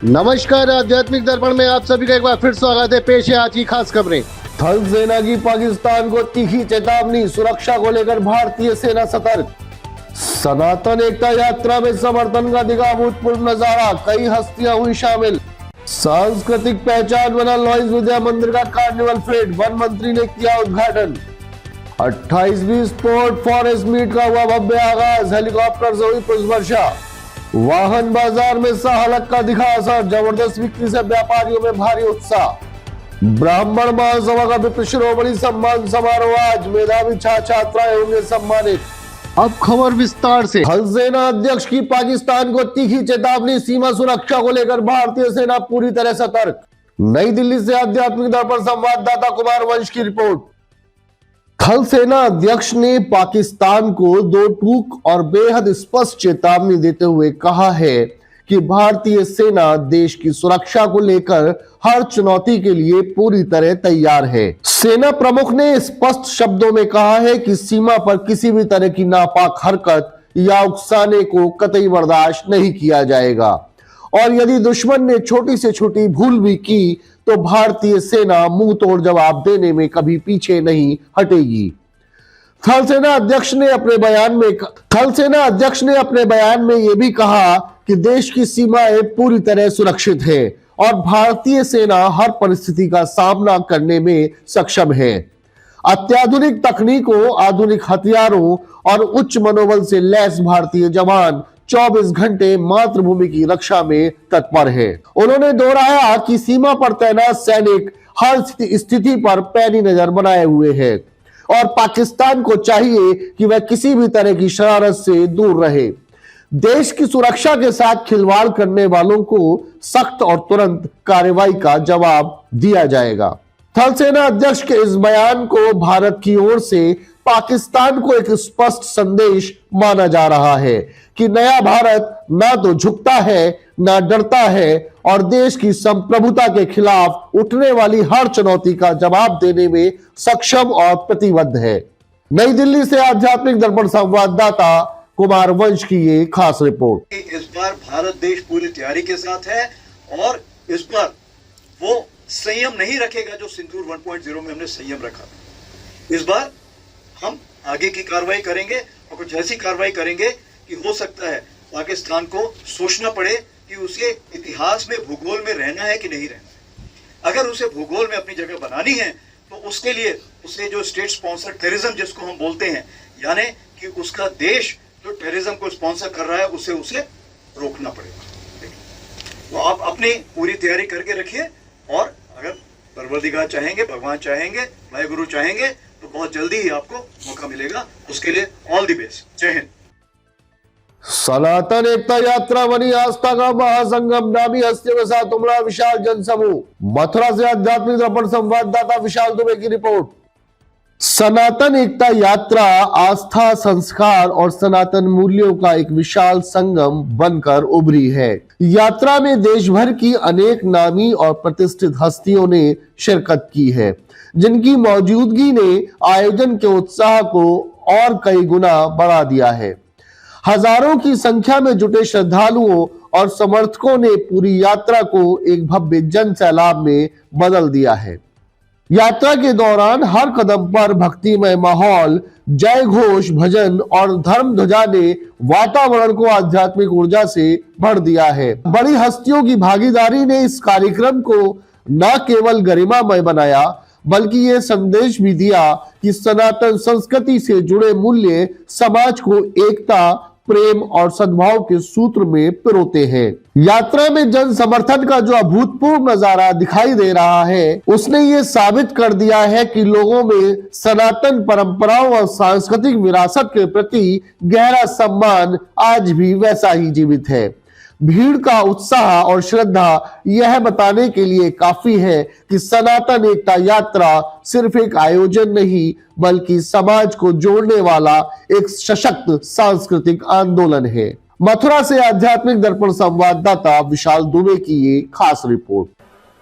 नमस्कार, आध्यात्मिक दर्पण में आप सभी का एक बार फिर स्वागत है। पेश है आज की खास खबरें। थल सेना की पाकिस्तान को तीखी चेतावनी, सुरक्षा को लेकर भारतीय सेना सतर्क। सनातन एकता यात्रा में समर्थन का दिखा अभूतपूर्व नजारा, कई हस्तियां हुई शामिल। सांस्कृतिक पहचान बना लॉयंस विद्या मंदिर का कार्निवल फेट, वन मंत्री ने किया उद्घाटन। 28वीं स्पोर्ट फॉरेस्ट मीट का हुआ भव्य आगाज, हेलीकॉप्टर से हुई पुष्प वर्षा। वाहन बाजार में सहालक का दिखा असर, जबरदस्त बिक्री से व्यापारियों में भारी उत्साह। ब्राह्मण महासभा का विप्र शिरोमणि सम्मान समारोह आज, मेधावी छात्राएं होंगे सम्मानित। अब खबर विस्तार से। थल सेना अध्यक्ष की पाकिस्तान को तीखी चेतावनी, सीमा सुरक्षा को लेकर भारतीय सेना पूरी तरह सतर्क। नई दिल्ली से आध्यात्मिक दर्पण संवाददाता कुमार वंश की रिपोर्ट। थल सेना अध्यक्ष ने पाकिस्तान को दो टूक और बेहद स्पष्ट चेतावनी देते हुए कहा है कि भारतीय सेना देश की सुरक्षा को लेकर हर चुनौती के लिए पूरी तरह तैयार है। सेना प्रमुख ने स्पष्ट शब्दों में कहा है कि सीमा पर किसी भी तरह की नापाक हरकत या उकसाने को कतई बर्दाश्त नहीं किया जाएगा और यदि दुश्मन ने छोटी से छोटी भूल भी की तो भारतीय सेना मुंह तोड़ जवाब देने में कभी पीछे नहीं हटेगी। थल सेना अध्यक्ष ने अपने बयान में यह भी कहा कि देश की सीमाएं पूरी तरह सुरक्षित है और भारतीय सेना हर परिस्थिति का सामना करने में सक्षम है। अत्याधुनिक तकनीकों, आधुनिक हथियारों और उच्च मनोबल से लैस भारतीय जवान 24 घंटे मातृभूमि की रक्षा में तत्पर है। उन्होंने दोहराया कि सीमा पर तैनात सैनिक हर स्थिति पर पैनी नजर बनाए हुए हैं और पाकिस्तान को चाहिए कि वह किसी भी तरह की शरारत से दूर रहे। देश की सुरक्षा के साथ खिलवाड़ करने वालों को सख्त और तुरंत कार्रवाई का जवाब दिया जाएगा। थल सेना अध्यक्ष के इस बयान को भारत की ओर से पाकिस्तान को एक स्पष्ट संदेश माना जा रहा है कि नया भारत ना तो झुकता है ना डरता है और देश की संप्रभुता के खिलाफ उठने वाली हर चुनौती का जवाब देने में सक्षम और प्रतिबद्ध है। नई दिल्ली से आध्यात्मिक दर्पण संवाददाता कुमार वंश की ये खास रिपोर्ट। इस बार भारत देश पूरी तैयारी के साथ है और इस बार वो संयम नहीं रखेगा जो सिंदूर 1.0 में हमने संयम रखा। इस बार हम आगे की कार्रवाई करेंगे और कुछ ऐसी कार्रवाई करेंगे कि हो सकता है पाकिस्तान को सोचना पड़े कि उसे इतिहास में, भूगोल में रहना है कि नहीं रहना। अगर उसे भूगोल में अपनी जगह बनानी है तो उसके लिए उसे जो स्टेट स्पॉन्सर टेररिज्म जिसको हम बोलते हैं, यानी कि उसका देश जो टेररिज्म को स्पॉन्सर कर रहा है उसे रोकना पड़ेगा। तो आप अपनी पूरी तैयारी करके रखिए और अगर परवरदिगार चाहेंगे, भगवान चाहेंगे, वाहेगुरु चाहेंगे तो बहुत जल्दी ही आपको मौका मिलेगा। उसके लिए ऑल द बेस्ट। जय हिंद। सनातन एकता यात्रा बनी आस्था का महासंगम, नामी हस्तियों के साथ उमड़ा विशाल जनसमूह। मथुरा से आध्यात्मिक दर्पण संवाददाता विशाल दुबे की रिपोर्ट। सनातन एकता यात्रा आस्था, संस्कार और सनातन मूल्यों का एक विशाल संगम बनकर उभरी है। यात्रा में देश भर की अनेक नामी और प्रतिष्ठित हस्तियों ने शिरकत की है, जिनकी मौजूदगी ने आयोजन के उत्साह को और कई गुना बढ़ा दिया है। हजारों की संख्या में जुटे श्रद्धालुओं और समर्थकों ने पूरी यात्रा को एक भव्य जन सैलाब में बदल दिया है। यात्रा के दौरान हर कदम पर भक्तिमय माहौल, जय घोष, भजन और धर्म ध्वजा ने वातावरण को आध्यात्मिक ऊर्जा से भर दिया है। बड़ी हस्तियों की भागीदारी ने इस कार्यक्रम को न केवल गरिमामय बनाया बल्कि ये संदेश भी दिया कि सनातन संस्कृति से जुड़े मूल्य समाज को एकता, प्रेम और सद्भाव के सूत्र में पिरोते हैं। यात्रा में जन समर्थन का जो अभूतपूर्व नजारा दिखाई दे रहा है, उसने ये साबित कर दिया है कि लोगों में सनातन परंपराओं और सांस्कृतिक विरासत के प्रति गहरा सम्मान आज भी वैसा ही जीवित है। भीड़ का उत्साह और श्रद्धा यह बताने के लिए काफी है कि सनातन एकता यात्रा सिर्फ एक आयोजन नहीं बल्कि समाज को जोड़ने वाला एक सशक्त सांस्कृतिक आंदोलन है। मथुरा से आध्यात्मिक दर्पण संवाददाता विशाल दुबे की ये खास रिपोर्ट।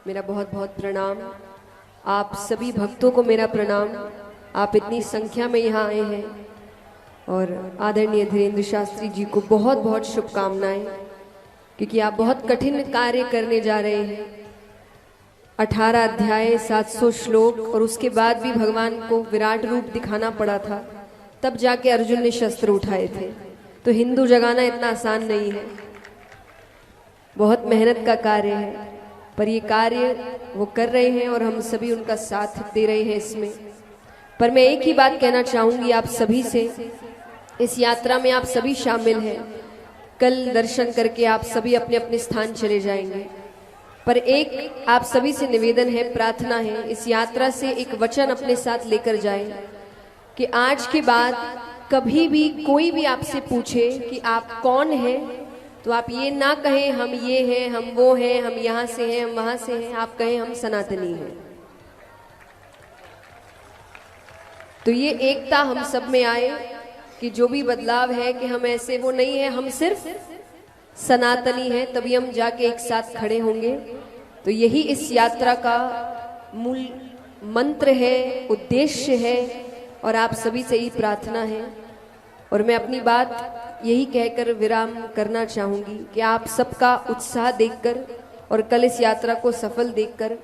मेरा बहुत बहुत प्रणाम। आप सभी भक्तों को मेरा प्रणाम। आप इतनी संख्या में यहाँ आए हैं और आदरणीय धीरेन्द्र शास्त्री जी को बहुत बहुत शुभकामनाएं। क्योंकि आप बहुत कठिन कार्य करने जा रहे हैं। 18 अध्याय 700 श्लोक और उसके बाद भी भगवान को विराट रूप दिखाना पड़ा था, तब जाके अर्जुन ने शस्त्र उठाए थे। तो हिंदू जगाना इतना आसान नहीं है, बहुत मेहनत का कार्य है, पर ये कार्य वो कर रहे हैं और हम सभी उनका साथ दे रहे हैं इसमें। पर मैं एक ही बात कहना चाहूंगी आप सभी से, इस यात्रा में आप सभी शामिल हैं। कल दर्शन करके आप सभी अपने अपने स्थान चले जाएंगे, पर एक आप सभी से निवेदन है, प्रार्थना है, इस यात्रा से एक वचन अपने साथ लेकर जाएं कि आज के बाद कभी भी कोई भी आपसे पूछे कि आप कौन हैं, तो आप ये ना कहें हम ये हैं, हम वो हैं, हम यहाँ से हैं, हम वहाँ से हैं, आप कहें हम सनातनी हैं। तो ये एकता हम सब में आए कि जो भी बदलाव है कि हम ऐसे वो नहीं है, हम सिर्फ सनातनी हैं, तभी हम जाके एक साथ खड़े होंगे। तो यही इस यात्रा का मूल मंत्र है, उद्देश्य है, और आप सभी से ही प्रार्थना है। और मैं अपनी बात यही कहकर विराम करना चाहूंगी कि आप सबका उत्साह देखकर और कल इस यात्रा को सफल देखकर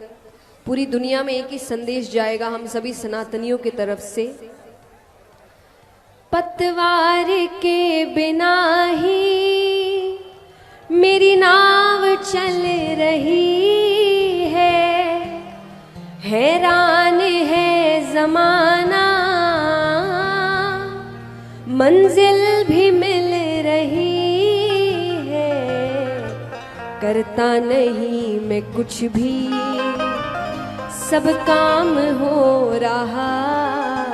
पूरी दुनिया में एक ही संदेश जाएगा हम सभी सनातनियों की तरफ से, पतवार के बिना ही मेरी नाव चल रही है, हैरान है जमाना, मंजिल भी मिल रही है, करता नहीं मैं कुछ भी, सब काम हो रहा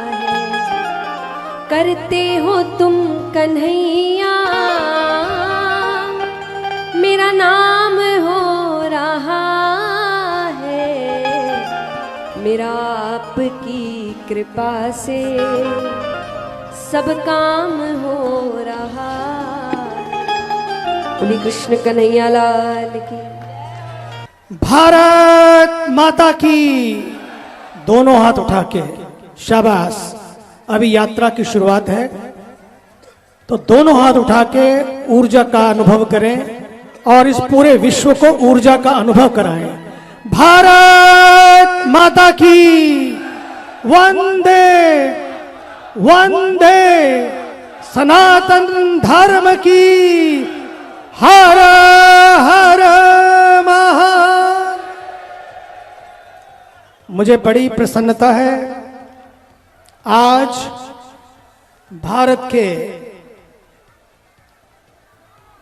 है, करते हो तुम कन्हैया, मेरा नाम हो रहा है, मेरा आपकी कृपा से सब काम हो रहा। बोली कृष्ण कन्हैया लाल की। भारत माता की। दोनों हाथ उठा के शाबाश। अभी यात्रा की शुरुआत है, तो दोनों हाथ उठा के ऊर्जा का अनुभव करें और इस पूरे विश्व को ऊर्जा का अनुभव कराएं। भारत माता की। वंदे वंदे सनातन धर्म की। हर हर महा। मुझे बड़ी प्रसन्नता है आज भारत के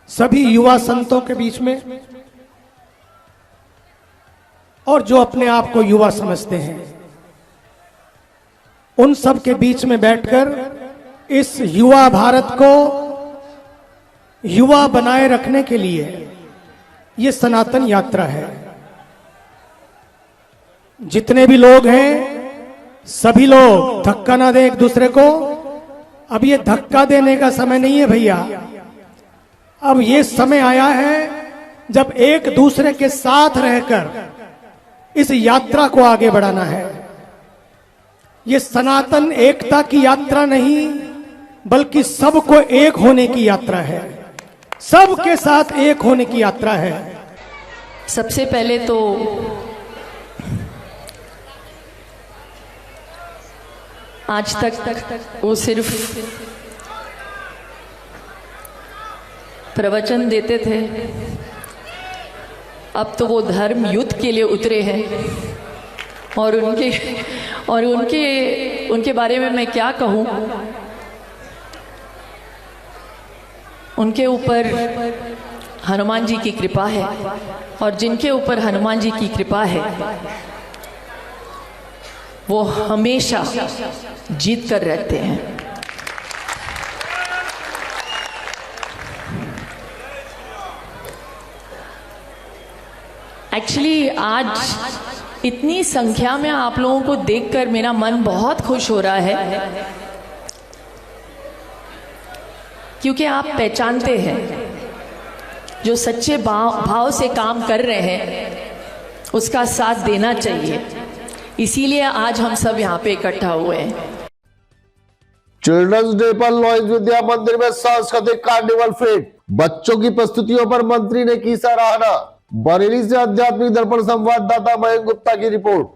सभी युवा संतों के बीच में, और जो अपने आप को युवा समझते हैं, उन सब के बीच में बैठकर इस युवा भारत को युवा बनाए रखने के लिए ये सनातन यात्रा है। जितने भी लोग हैं सभी लोग धक्का ना दें एक दूसरे को। अब ये धक्का देने का समय नहीं है भैया, अब ये समय आया है जब एक दूसरे के साथ रहकर इस यात्रा को आगे बढ़ाना है। ये सनातन एकता की यात्रा नहीं, बल्कि सबको एक होने की यात्रा है, सबके साथ एक होने की यात्रा है। सबसे पहले तो आज तक वो सिर्फ प्रवचन देते थे, अब तो वो धर्म युद्ध के लिए उतरे हैं। और उनके बारे में मैं क्या कहूँ। उनके ऊपर हनुमान जी की कृपा है, और जिनके ऊपर हनुमान जी की कृपा है वो हमेशा जीत कर रहते हैं। एक्चुअली आज इतनी संख्या में आप लोगों को देखकर मेरा मन बहुत खुश हो रहा है, क्योंकि आप पहचानते हैं जो सच्चे भाव से काम कर रहे हैं उसका साथ देना चाहिए। इसीलिए आज हम सब यहाँ पे इकट्ठा हुए हैं। चिल्ड्रंस डे पर लॉयंस विद्या मंदिर में सांस्कृतिक कार्निवल फिट। बच्चों की प्रस्तुतियों पर मंत्री ने की सराहना। बरेली से आध्यात्मिक दर्पण संवाददाता मयंक गुप्ता की रिपोर्ट।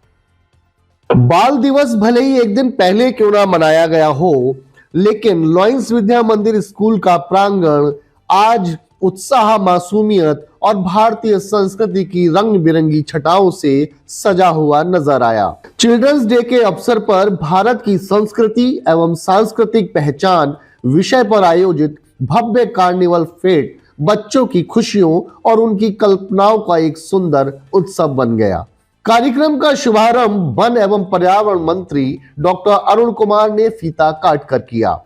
बाल दिवस भले ही एक दिन पहले क्यों ना मनाया गया हो, लेकिन लॉयंस विद्या मंदिर स्कूल का प्रांगण आज उत्साह, मासूमियत और भारतीय संस्कृति की रंग बिरंगी छटाओं से सजा हुआ नजर आया। चिल्ड्रंस डे के अवसर पर भारत की संस्कृति एवं सांस्कृतिक पहचान विषय पर आयोजित भव्य कार्निवल फेट बच्चों की खुशियों और उनकी कल्पनाओं का एक सुंदर उत्सव बन गया। कार्यक्रम का शुभारंभ वन एवं पर्यावरण मंत्री डॉक्टर अरुण कुमार ने फीता काट कर किया।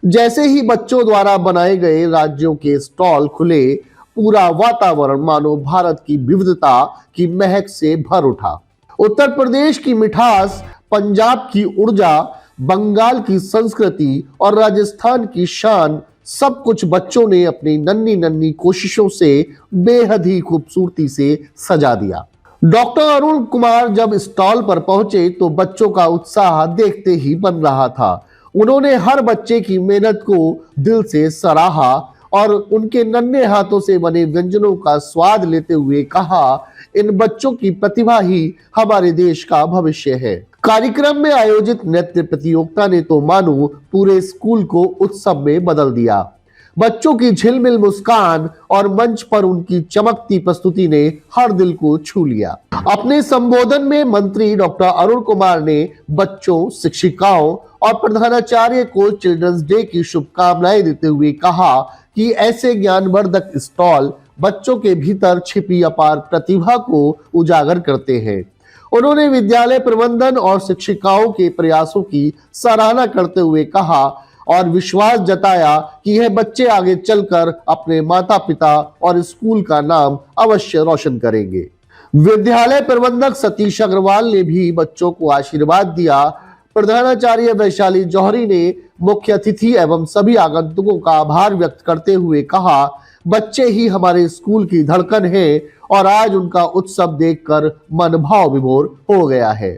जैसे ही बच्चों द्वारा बनाए गए राज्यों के स्टॉल खुले, पूरा वातावरण मानो भारत की विविधता की महक से भर उठा। उत्तर प्रदेश की मिठास, पंजाब की ऊर्जा, बंगाल की संस्कृति और राजस्थान की शान, सब कुछ बच्चों ने अपनी नन्ही नन्ही कोशिशों से बेहद ही खूबसूरती से सजा दिया। डॉक्टर अरुण कुमार जब स्टॉल पर पहुंचे तो बच्चों का उत्साह देखते ही बन रहा था। उन्होंने हर बच्चे की मेहनत को दिल से सराहा और उनके नन्हे हाथों से बने व्यंजनों का स्वाद लेते हुए कहा, इन बच्चों की प्रतिभा ही हमारे देश का भविष्य है। कार्यक्रम में आयोजित नृत्य प्रतियोगिता ने तो मानो पूरे स्कूल को उत्सव में बदल दिया। बच्चों की झिलमिल मुस्कान और मंच पर उनकी चमकती प्रस्तुति ने हर दिल को छू लिया। अपने संबोधन में मंत्री डॉक्टर अरुण कुमार ने बच्चों, शिक्षिकाओं और प्रधानाचार्य को चिल्ड्रंस डे की शुभकामनाएं देते हुए कहा कि ऐसे ज्ञानवर्धक स्टॉल बच्चों के भीतर छिपी अपार प्रतिभा को उजागर करते हैं। उन्होंने विद्यालय प्रबंधन और शिक्षिकाओं के प्रयासों की सराहना करते हुए कहा और विश्वास जताया कि यह बच्चे आगे चलकर अपने माता पिता और स्कूल का नाम अवश्य रोशन करेंगे। विद्यालय प्रबंधक सतीश अग्रवाल ने भी बच्चों को आशीर्वाद दिया। प्रधानाचार्य वैशाली जौहरी ने मुख्य अतिथि एवं सभी आगंतुकों का आभार व्यक्त करते हुए कहा, बच्चे ही हमारे स्कूल की धड़कन है और आज उनका उत्सव देखकर मन भाव विभोर हो गया है।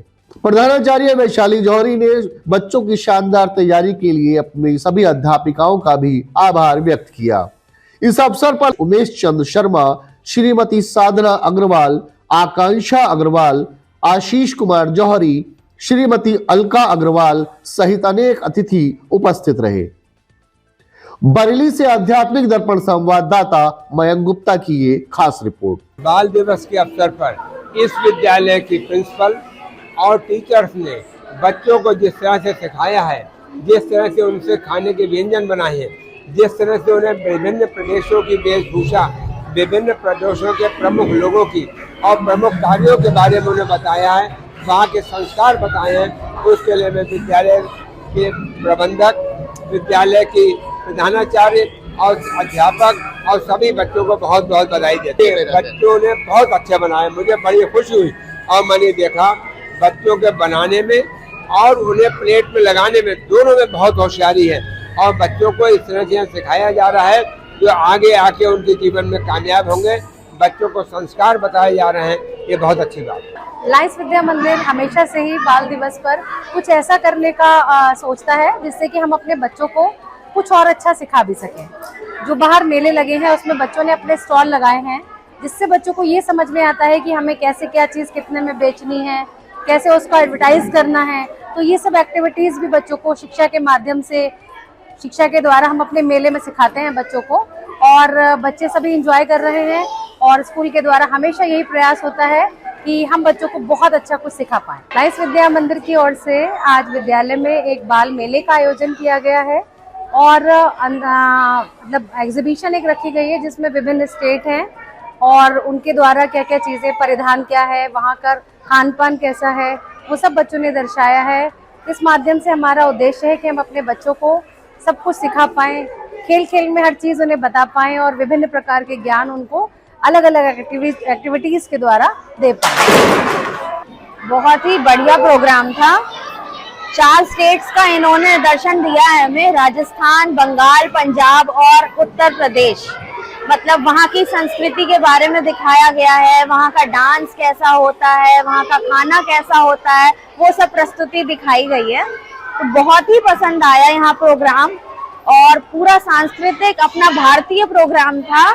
प्रधानाचार्य वैशाली जौहरी ने बच्चों की शानदार तैयारी के लिए अपनी सभी अध्यापिकाओं का भी आभार व्यक्त किया। इस अवसर पर उमेश चंद्र शर्मा, श्रीमती साधना अग्रवाल, आकांक्षा अग्रवाल, आशीष कुमार जौहरी, श्रीमती अलका अग्रवाल सहित अनेक अतिथि उपस्थित रहे। बरेली से आध्यात्मिक दर्पण संवाददाता मयंक गुप्ता की ये खास रिपोर्ट। बाल दिवस के अवसर पर इस विद्यालय की प्रिंसिपल और टीचर्स ने बच्चों को जिस तरह से सिखाया है, जिस तरह से उनसे खाने के व्यंजन बनाए हैं, जिस तरह से उन्हें विभिन्न प्रदेशों की वेशभूषा, विभिन्न प्रदेशों के प्रमुख लोगों की और प्रमुख कार्यों के बारे में उन्हें बताया है, वहाँ के संस्कार बताए हैं, उसके लिए मैं विद्यालय के प्रबंधक, विद्यालय की प्रधानाचार्य और अध्यापक और सभी बच्चों को बहुत बहुत बधाई देते हैं। बच्चों ने बहुत अच्छा बनाया, मुझे बड़ी खुशी हुई और मैंने देखा बच्चों के बनाने में और उन्हें प्लेट में लगाने में दोनों में बहुत होशियारी है और बच्चों को इस तरह से सिखाया जा रहा है जो आगे आके उनके जीवन में कामयाब होंगे। बच्चों को संस्कार बताए जा रहे हैं, ये बहुत अच्छी बात है। लायंस विद्या मंदिर हमेशा से ही बाल दिवस पर कुछ ऐसा करने का सोचता है जिससे कि हम अपने बच्चों को कुछ और अच्छा सिखा भी सकें। जो बाहर मेले लगे हैं उसमें बच्चों ने अपने स्टॉल लगाए हैं, जिससे बच्चों को ये समझ में आता है कि हमें कैसे क्या चीज़ कितने में बेचनी है, कैसे उसको एडवर्टाइज करना है। तो ये सब एक्टिविटीज़ भी बच्चों को शिक्षा के माध्यम से, शिक्षा के द्वारा हम अपने मेले में सिखाते हैं बच्चों को और बच्चे सभी एंजॉय कर रहे हैं। और स्कूल के द्वारा हमेशा यही प्रयास होता है कि हम बच्चों को बहुत अच्छा कुछ सिखा पाएं। लायंस विद्या मंदिर की ओर से आज विद्यालय में एक बाल मेले का आयोजन किया गया है और मतलब एग्जीबिशन एक रखी गई है जिसमें विभिन्न स्टेट हैं और उनके द्वारा क्या क्या चीज़ें, परिधान क्या है, वहाँ का खान पान कैसा है, वो सब बच्चों ने दर्शाया है। इस माध्यम से हमारा उद्देश्य है कि हम अपने बच्चों को सब कुछ सिखा पाएँ, खेल खेल में हर चीज़ उन्हें बता पाएँ और विभिन्न प्रकार के ज्ञान उनको अलग अलग एक्टिविटीज़ के द्वारा दे पाएँ। बहुत ही बढ़िया प्रोग्राम था। 4 स्टेट्स का इन्होंने दर्शन दिया है हमें, राजस्थान, बंगाल, पंजाब और उत्तर प्रदेश। मतलब वहाँ की संस्कृति के बारे में दिखाया गया है, वहाँ का डांस कैसा होता है, वहाँ का खाना कैसा होता है, वो सब प्रस्तुति दिखाई गई है। तो बहुत ही पसंद आया यहाँ प्रोग्राम और पूरा सांस्कृतिक अपना भारतीय प्रोग्राम था,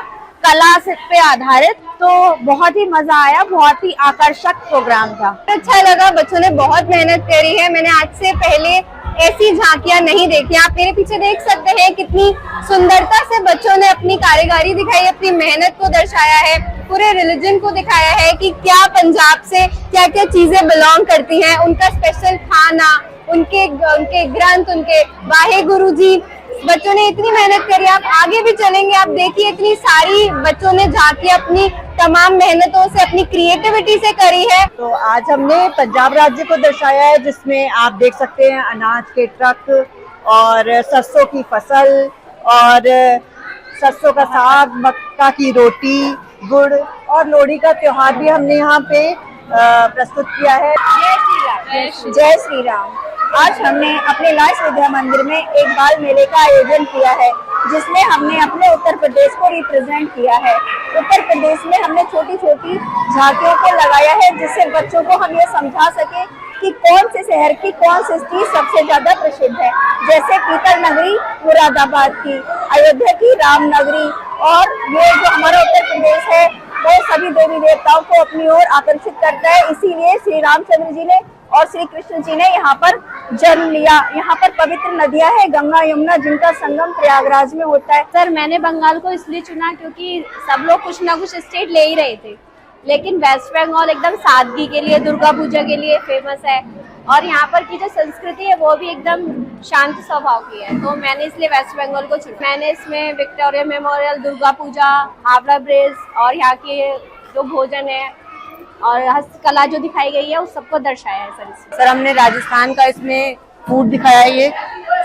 कला से पे आधारित। तो बहुत ही मजा आया, बहुत ही आकर्षक प्रोग्राम था। अच्छा लगा, बच्चों ने बहुत मेहनत करी है। मैंने आज से पहले ऐसी झांकियां नहीं देखी। आप मेरे पीछे देख सकते हैं कितनी सुंदरता से बच्चों ने अपनी कारीगरी दिखाई, अपनी मेहनत को दर्शाया है, पूरे रिलीजन को दिखाया है कि क्या पंजाब से क्या क्या चीजें बिलोंग करती हैं, उनका स्पेशल खाना, उनके ग्रंथ, उनके वाहे गुरु जी। बच्चों ने इतनी मेहनत करी, आप आगे भी चलेंगे, आप देखिए इतनी सारी बच्चों ने झांकी अपनी तमाम मेहनतों से, अपनी क्रिएटिविटी से करी है। तो आज हमने पंजाब राज्य को दर्शाया है, जिसमें आप देख सकते हैं अनाज के ट्रक और सरसों की फसल और सरसों का साग, मक्का की रोटी, गुड़ और लोहड़ी का त्योहार भी हमने यहाँ पे प्रस्तुत किया है। जय श्री राम। आज हमने अपने लाश विद्या मंदिर में एक बाल मेले का आयोजन किया है, जिसमें हमने अपने उत्तर प्रदेश को रिप्रेजेंट किया है। उत्तर प्रदेश में हमने छोटी छोटी झांकियों को लगाया है, जिससे बच्चों को हम ये समझा सके कि कौन से शहर की कौन सी चीज सबसे ज्यादा प्रसिद्ध है। जैसे पीतल नगरी मुरादाबाद की, अयोध्या की राम नगरी, और ये जो हमारा उत्तर प्रदेश है वो सभी देवी देवताओं को अपनी ओर आकर्षित करता है। इसीलिए श्री रामचंद्र जी ने और श्री कृष्ण जी ने यहाँ पर जन्म लिया। यहाँ पर पवित्र नदियाँ है, गंगा यमुना, जिनका संगम प्रयागराज में होता है। सर, मैंने बंगाल को इसलिए चुना क्योंकि सब लोग कुछ ना कुछ स्टेट ले ही रहे थे, लेकिन वेस्ट बंगाल एकदम सादगी के लिए, दुर्गा पूजा के लिए फेमस है, और यहाँ पर की जो संस्कृति है वो भी एकदम शांत स्वभाव की है। तो मैंने इसलिए वेस्ट बंगाल को चुना। मैंने इसमें Victoria memorial, Durga Puja, Howrah bridge और यहाँ के जो भोजन है और हस्तकला जो दिखाई गई है उस सबको दर्शाया है सर। सर, हमने राजस्थान का इसमें फूड दिखाया है, ये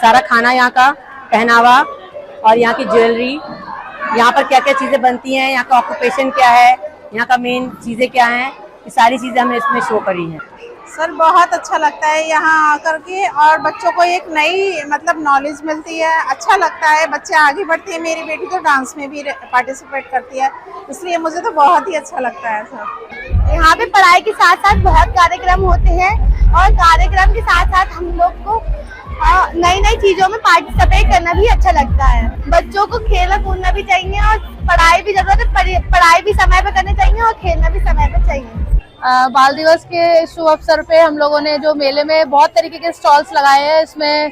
सारा खाना, यहाँ का पहनावा और यहाँ की ज्वेलरी, यहाँ पर क्या क्या चीजें बनती हैं, यहाँ का ऑक्यूपेशन क्या है, यहाँ का मेन चीजें क्या हैं, ये सारी चीजें हमने इसमें शो करी हैं। सर, बहुत अच्छा लगता है यहाँ आकर के, और बच्चों को एक नई मतलब नॉलेज मिलती है, अच्छा लगता है, बच्चे आगे बढ़ते हैं। मेरी बेटी तो डांस में भी पार्टिसिपेट करती है, इसलिए मुझे तो बहुत ही अच्छा लगता है सर। यहाँ पे पढ़ाई के साथ साथ बहुत कार्यक्रम होते हैं, और कार्यक्रम के साथ साथ हम लोग को नई नई चीजों में पार्टिसिपेट करना भी अच्छा लगता है। बच्चों को खेलना कूदना भी चाहिए, और पढ़ाई भी जरूरत है, पढ़ाई भी समय पे करनी चाहिए और खेलना भी समय पे चाहिए। बाल दिवस के शुभ अवसर पे हम लोगों ने जो मेले में बहुत तरीके के स्टॉल्स लगाए हैं, इसमें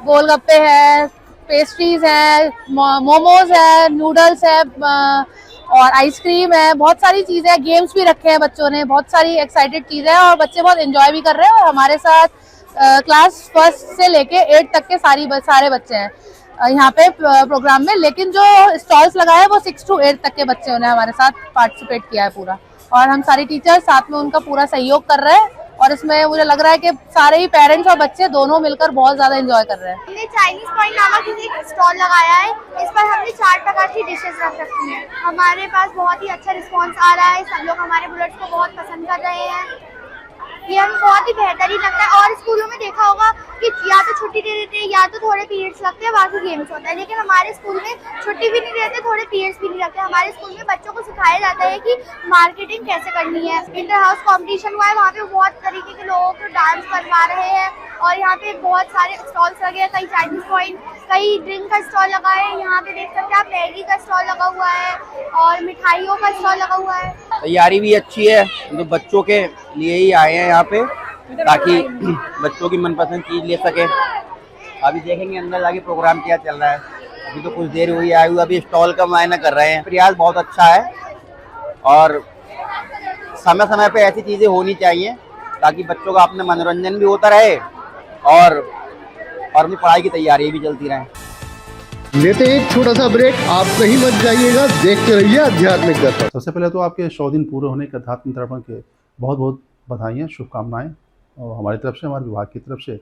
गोलगप्पे हैं, पेस्ट्रीज हैं, मोमोज है, नूडल्स है और आइसक्रीम है, बहुत सारी चीजें, गेम्स भी रखे हैं बच्चों ने, बहुत सारी एक्साइटेड चीजें हैं और बच्चे बहुत एंजॉय भी कर रहे हैं। और हमारे साथ क्लास 1 से लेके 8 तक के सारे बच्चे हैं यहाँ पे प्रोग्राम में, लेकिन जो स्टॉल्स लगाए हैं वो 6 to 8 तक के बच्चों ने हमारे साथ पार्टिसिपेट किया है पूरा, और हम सारी टीचर्स साथ में उनका पूरा सहयोग कर रहे हैं। और इसमें मुझे लग रहा है कि सारे ही पेरेंट्स और बच्चे दोनों मिलकर बहुत ज्यादा एंजॉय कर रहे हैं। हमने चाइनीज पॉइंट नामक एक स्टॉल लगाया है, इस पर हमने 4 प्रकार की डिशेस रख रखी हैं। हमारे पास बहुत ही अच्छा रिस्पांस आ रहा है, सब लोग हमारे बुलेट्स को बहुत पसंद कर रहे हैं, ये हमें बहुत ही बेहतरीन लगता है। और स्कूलों में देखा होगा कि या तो छुट्टी दे देते हैं या तो थोड़े पीरियड्स लगते हैं, बाकी गेम्स होता है, लेकिन हमारे स्कूल में छुट्टी भी नहीं देते, थोड़े पीरियड्स भी नहीं लगते। हमारे स्कूल में बच्चों को सिखाया जाता है कि मार्केटिंग कैसे करनी है। इंटर हाउस कॉम्पिटिशन हुआ है, वहाँ पे बहुत तरीके के लोगों को डांस करवा रहे हैं, और यहाँ पे बहुत सारे स्टॉल्स लगे हैं, कई चाइनीज पॉइंट, कई ड्रिंक का स्टॉल लगा है। यहाँ पे देख सकते हैं आप, मैगी का स्टॉल लगा हुआ है और मिठाइयों का स्टॉल लगा हुआ है। तैयारी भी अच्छी है, तो बच्चों के लिए ही आए हैं यहाँ पे ताकि बच्चों की मनपसंद चीज ले सके। अभी देखेंगे अंदर जाके प्रोग्राम क्या चल रहा है, अभी तो कुछ देर हुई आए हुए, अभी स्टॉल का मुआयना कर रहे हैं। प्रयास बहुत अच्छा है और समय समय पे ऐसी चीजें होनी चाहिए ताकि बच्चों का अपना मनोरंजन भी होता रहे और अपनी पढ़ाई की तैयारी भी चलती रहे। लेते हैं एक छोटा सा ब्रेक, आप कहीं मत जाइएगा, देखते रहिए आध्यात्मिक दर्पण। सबसे पहले तो आपके 100 दिन पूरे होने के आध्यात्मिक दर्पण के बहुत बहुत बधाइयाँ, शुभकामनाएं और हमारी तरफ से, हमारे विभाग की तरफ से।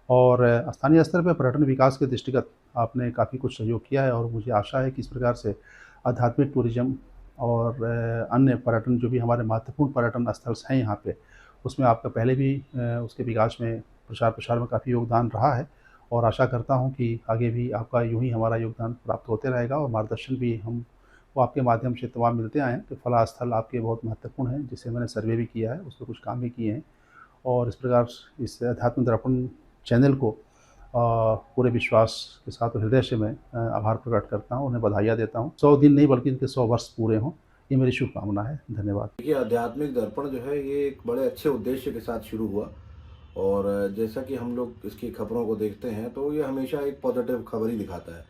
और स्थानीय स्तर पर पर्यटन विकास के दृष्टिगत आपने काफ़ी कुछ सहयोग किया है और मुझे आशा है कि इस प्रकार से आध्यात्मिक टूरिज्म और अन्य पर्यटन जो भी हमारे महत्वपूर्ण पर्यटन स्थल हैं यहाँ पे, उसमें आपका पहले भी उसके विकास में प्रसार में काफ़ी योगदान रहा है। और आशा करता हूँ कि आगे भी आपका यूँ ही हमारा योगदान प्राप्त होते रहेगा और मार्गदर्शन भी हम वो आपके माध्यम से तमाम मिलते आए हैं। तो फला स्थल आपके बहुत महत्वपूर्ण हैं, जिसे मैंने सर्वे भी किया है, उस पर कुछ काम भी किए हैं। और इस प्रकार इस अध्यात्म दर्पण चैनल को पूरे विश्वास के साथ और हृदय से मैं आभार प्रकट करता हूँ, उन्हें बधाइयाँ देता हूँ। 100 दिन नहीं बल्कि इनके 100 वर्ष पूरे हों, ये मेरी शुभकामना है। धन्यवाद। देखिए, आध्यात्मिक दर्पण जो है ये एक बड़े अच्छे उद्देश्य के साथ शुरू हुआ और जैसा कि हम लोग इसकी खबरों को देखते हैं तो ये हमेशा एक पॉजिटिव खबर ही दिखाता है।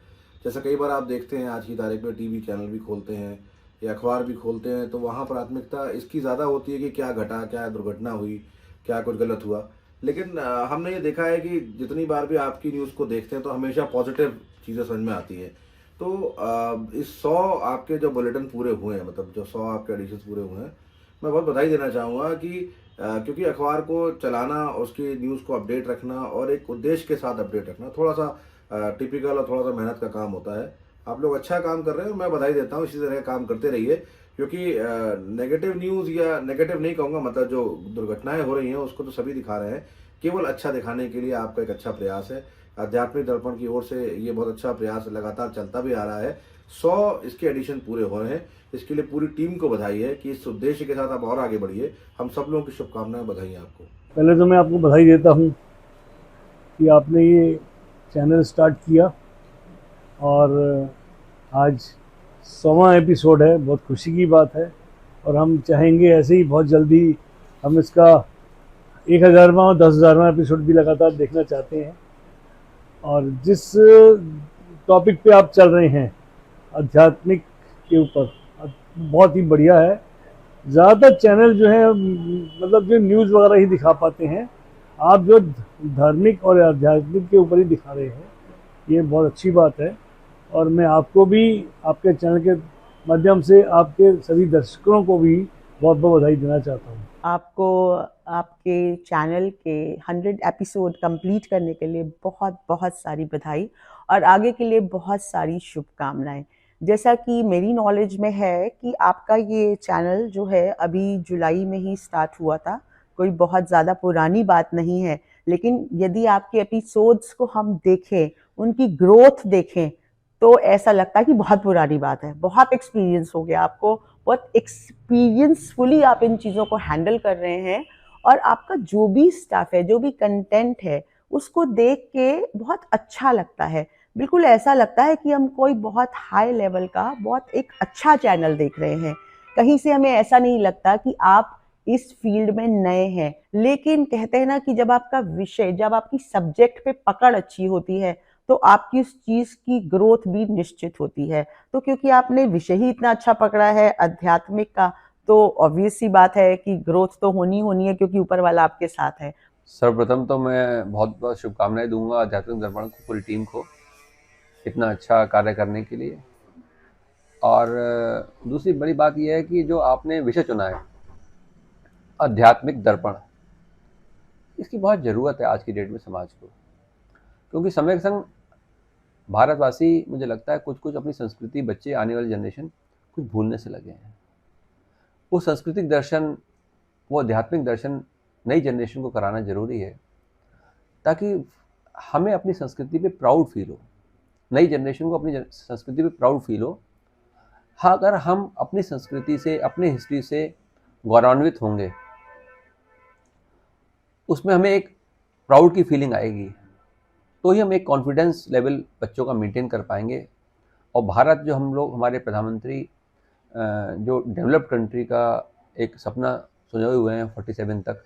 जैसा कई बार आप देखते हैं आज की तारीख में टीवी चैनल भी खोलते हैं या अखबार भी खोलते हैं तो वहाँ प्राथमिकता इसकी ज़्यादा होती है कि क्या घटा, क्या दुर्घटना हुई, क्या कुछ गलत हुआ। लेकिन हमने ये देखा है कि जितनी बार भी आपकी न्यूज़ को देखते हैं तो हमेशा पॉजिटिव चीज़ें समझ में आती हैं। तो इस 100 आपके जो बुलेटिन पूरे हुए हैं, मतलब जो 100 आपके एडिशंस पूरे हुए हैं, मैं बहुत बधाई देना चाहूँगा कि क्योंकि अखबार को चलाना, उसकी न्यूज़ को अपडेट रखना और एक उद्देश्य के साथ अपडेट रखना थोड़ा सा टिपिकल और थोड़ा सा मेहनत का काम होता है। आप लोग अच्छा काम कर रहे हैं, मैं बधाई देता हूँ। इसी तरह काम करते रहिए क्योंकि नेगेटिव न्यूज़ या नेगेटिव नहीं कहूँगा, मतलब जो दुर्घटनाएं हो रही हैं उसको तो सभी दिखा रहे हैं, केवल अच्छा दिखाने के लिए आपका एक अच्छा प्रयास है। आध्यात्मिक दर्पण की ओर से ये बहुत अच्छा प्रयास लगातार चलता भी आ रहा है। 100 इसके एडिशन पूरे हो रहे हैं, इसके लिए पूरी टीम को बधाई है कि इस उद्देश्य के साथ आप और आगे बढ़िए। हम सब लोगों की शुभकामनाएं, बधाई आपको। पहले तो मैं आपको बधाई देता हूँ कि आपने ये चैनल स्टार्ट किया और आज 100वां एपिसोड है, बहुत खुशी की बात है और हम चाहेंगे ऐसे ही बहुत जल्दी हम इसका 1000वां और 10,000वां एपिसोड भी लगातार देखना चाहते हैं। और जिस टॉपिक पे आप चल रहे हैं आध्यात्मिक के ऊपर, बहुत ही बढ़िया है। ज़्यादातर चैनल जो है मतलब जो न्यूज़ वगैरह ही दिखा पाते हैं, आप जो धार्मिक और आध्यात्मिक के ऊपर ही दिखा रहे हैं, ये बहुत अच्छी बात है। और मैं आपको भी आपके चैनल के माध्यम से आपके सभी दर्शकों को भी बहुत बहुत बधाई देना चाहता हूँ। आपको आपके चैनल के 100 एपिसोड कंप्लीट करने के लिए बहुत बहुत सारी बधाई और आगे के लिए बहुत सारी शुभकामनाएं। जैसा कि मेरी नॉलेज में है कि आपका ये चैनल जो है अभी जुलाई में ही स्टार्ट हुआ था, कोई बहुत ज़्यादा पुरानी बात नहीं है। लेकिन यदि आपके एपिसोड्स को हम देखें, उनकी ग्रोथ देखें, तो ऐसा लगता है कि बहुत पुरानी बात है। बहुत एक्सपीरियंस हो गया आपको, बहुत एक्सपीरियंसफुली आप इन चीज़ों को हैंडल कर रहे हैं और आपका जो भी स्टाफ है, जो भी कंटेंट है, उसको देख के बहुत अच्छा लगता है। बिल्कुल ऐसा लगता है कि हम कोई बहुत हाई लेवल का बहुत एक अच्छा चैनल देख रहे हैं। कहीं से हमें ऐसा नहीं लगता कि आप इस फील्ड में नए हैं। लेकिन कहते हैं ना कि जब आपका विषय, जब आपकी सब्जेक्ट पे पकड़ अच्छी होती है तो आपकी उस चीज़ की ग्रोथ भी निश्चित होती है। तो क्योंकि आपने विषय ही इतना अच्छा पकड़ा है आध्यात्मिक का, तो ऑब्वियस सी बात है कि ग्रोथ तो होनी है क्योंकि ऊपर वाला आपके साथ है। सर्वप्रथम तो मैं बहुत बहुत शुभकामनाएं दूंगा आध्यात्मिक दर्पण को, पूरी टीम को, इतना अच्छा कार्य करने के लिए। और दूसरी बड़ी बात यह है कि जो आपने विषय चुना है आध्यात्मिक दर्पण, इसकी बहुत ज़रूरत है आज की डेट में समाज को, क्योंकि समय के संग भारतवासी, मुझे लगता है कुछ कुछ अपनी संस्कृति, बच्चे, आने वाली जनरेशन कुछ भूलने से लगे हैं। वो सांस्कृतिक दर्शन, वो आध्यात्मिक दर्शन नई जनरेशन को कराना ज़रूरी है ताकि हमें अपनी संस्कृति पे प्राउड फील हो, नई जनरेशन को अपनी संस्कृति पे प्राउड फील हो। हाँ, अगर हम अपनी संस्कृति से, अपनी हिस्ट्री से गौरवान्वित होंगे, उसमें हमें एक प्राउड की फीलिंग आएगी, तो ही हम एक कॉन्फिडेंस लेवल बच्चों का मेंटेन कर पाएंगे। और भारत जो हम लोग, हमारे प्रधानमंत्री जो डेवलप्ड कंट्री का एक सपना सुने हुए हैं 47 तक,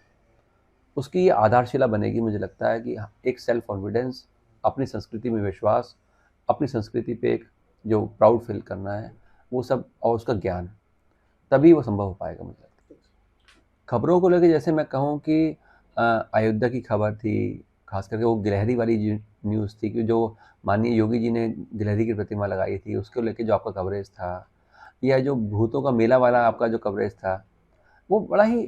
उसकी ये आधारशिला बनेगी। मुझे लगता है कि एक सेल्फ कॉन्फिडेंस, अपनी संस्कृति में विश्वास, अपनी संस्कृति पे एक जो प्राउड फील करना है, वो सब, और उसका ज्ञान, तभी वो संभव हो पाएगा। मुझे लगता है खबरों को लेकर, जैसे मैं कहूँ कि अयोध्या की खबर थी, खास करके वो गिलहरी वाली न्यूज़ थी कि जो माननीय योगी जी ने गिलहरी की प्रतिमा लगाई थी, उसको लेके जो आपका कवरेज था, या जो भूतों का मेला वाला आपका जो कवरेज था, वो बड़ा ही